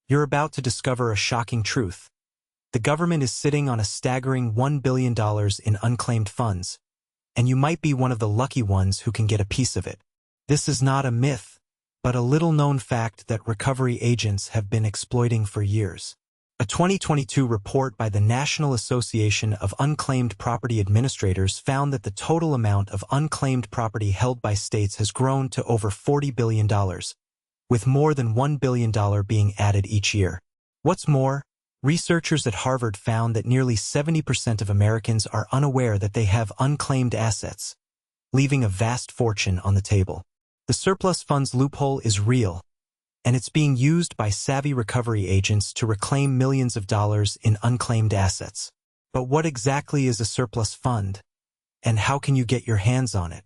You're about to discover a shocking truth. The government is sitting on a staggering $1 billion in unclaimed funds, and you might be one of the lucky ones who can get a piece of it. This is not a myth, but a little-known fact that recovery agents have been exploiting for years. A 2022 report by the National Association of Unclaimed Property Administrators found that the total amount of unclaimed property held by states has grown to over $40 billion, with more than $1 billion being added each year. What's more, researchers at Harvard found that nearly 70% of Americans are unaware that they have unclaimed assets, leaving a vast fortune on the table. The surplus funds loophole is real, and it's being used by savvy recovery agents to reclaim millions of dollars in unclaimed assets. But what exactly is a surplus fund, and how can you get your hands on it?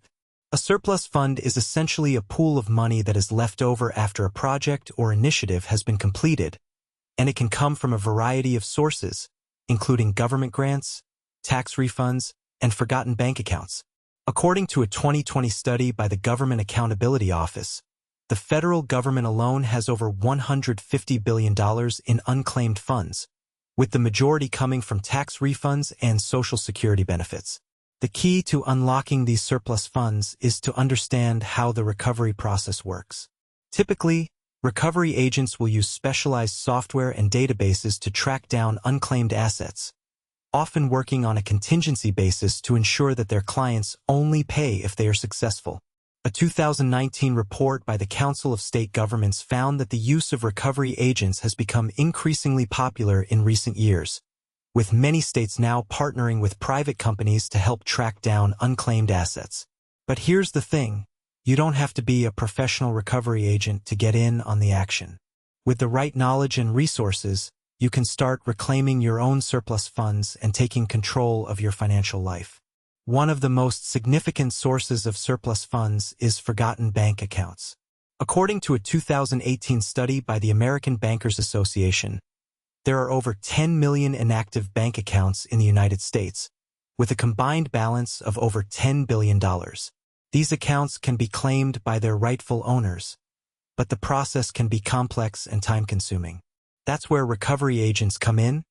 A surplus fund is essentially a pool of money that is left over after a project or initiative has been completed, and it can come from a variety of sources, including government grants, tax refunds, and forgotten bank accounts. According to a 2020 study by the Government Accountability Office, the federal government alone has over $150 billion in unclaimed funds, with the majority coming from tax refunds and Social Security benefits. The key to unlocking these surplus funds is to understand how the recovery process works. Typically, recovery agents will use specialized software and databases to track down unclaimed assets, often working on a contingency basis to ensure that their clients only pay if they are successful. A 2019 report by the Council of State Governments found that the use of recovery agents has become increasingly popular in recent years, with many states now partnering with private companies to help track down unclaimed assets. But here's the thing, you don't have to be a professional recovery agent to get in on the action. With the right knowledge and resources, you can start reclaiming your own surplus funds and taking control of your financial life. One of the most significant sources of surplus funds is forgotten bank accounts. According to a 2018 study by the American Bankers Association, there are over 10 million inactive bank accounts in the United States, with a combined balance of over $10 billion. These accounts can be claimed by their rightful owners, but the process can be complex and time-consuming. That's where recovery agents come in,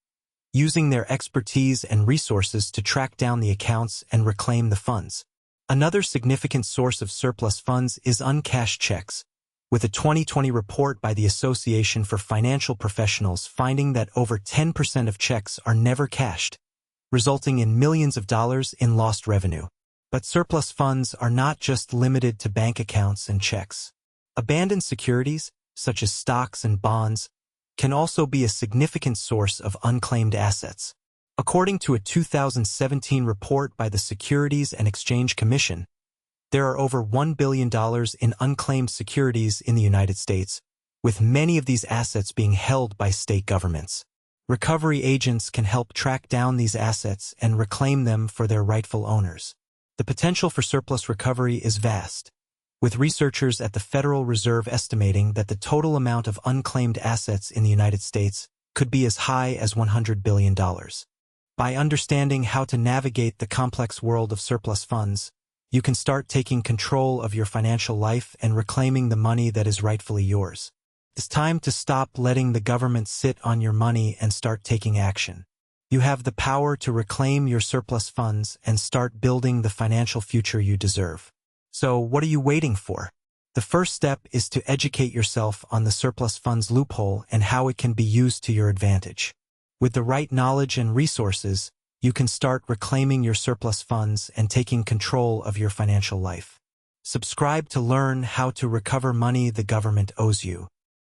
using their expertise and resources to track down the accounts and reclaim the funds. Another significant source of surplus funds is uncashed checks, with a 2020 report by the Association for Financial Professionals finding that over 10% of checks are never cashed, resulting in millions of dollars in lost revenue. But surplus funds are not just limited to bank accounts and checks. Abandoned securities, such as stocks and bonds, can also be a significant source of unclaimed assets. According to a 2017 report by the Securities and Exchange Commission, there are over $1 billion in unclaimed securities in the United States, with many of these assets being held by state governments. Recovery agents can help track down these assets and reclaim them for their rightful owners. The potential for surplus recovery is vast, with researchers at the Federal Reserve estimating that the total amount of unclaimed assets in the United States could be as high as $100 billion. By understanding how to navigate the complex world of surplus funds, you can start taking control of your financial life and reclaiming the money that is rightfully yours. It's time to stop letting the government sit on your money and start taking action. You have the power to reclaim your surplus funds and start building the financial future you deserve. So, what are you waiting for? The first step is to educate yourself on the surplus funds loophole and how it can be used to your advantage. With the right knowledge and resources, you can start reclaiming your surplus funds and taking control of your financial life. Subscribe to learn how to recover money the government owes you.